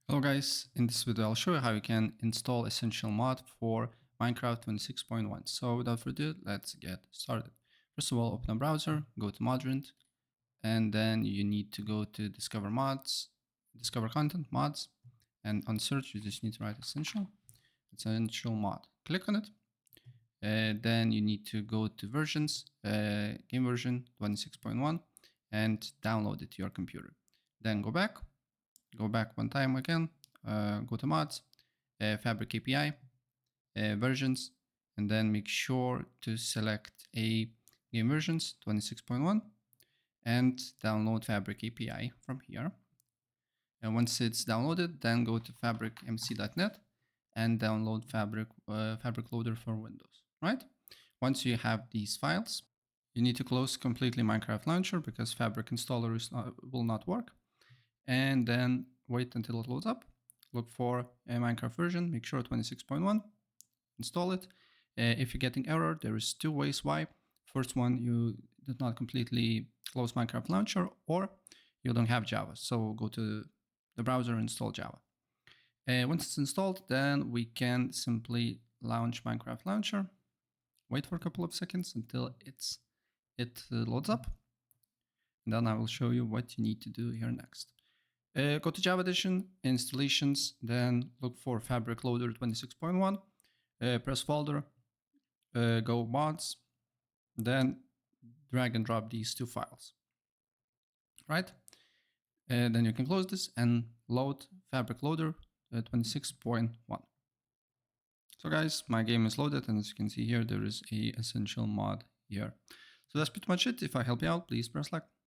Hello guys, in this video I'll show you how you can install Essential Mod for Minecraft 26.1. So without further ado, let's get started. First of all, open a browser, go to Modrent, and then you need to go to Discover Mods, Discover Content, Mods, and on search you just need to write Essential Mod. Click on it, then you need to go to versions, game version 26.1, and download it to your computer. Then go back one time again, go to mods, Fabric API, versions, and then make sure to select a game versions 26.1 and download Fabric API from here. And once it's downloaded, then go to fabricmc.net and download Fabric Loader for Windows, right? Once you have these files, you need to close completely Minecraft Launcher because Fabric Installer will not work. And then wait until it loads up. Look for a Minecraft version, make sure 26.1, install it. If you're getting error, there is two ways why. First one, you did not completely close Minecraft Launcher, or you don't have Java. So go to the browser and install Java. Once it's installed, then we can simply launch Minecraft Launcher. Wait for a couple of seconds until it loads up. And then I will show you what you need to do here next. Go to Java Edition, installations, then look for Fabric Loader 26.1, press folder, go mods, then drag and drop these two files, right? Then you can close this and load Fabric Loader 26.1. So guys, my game is loaded, and as you can see here, there is a essential mod here. So that's pretty much it. If I help you out, please press like.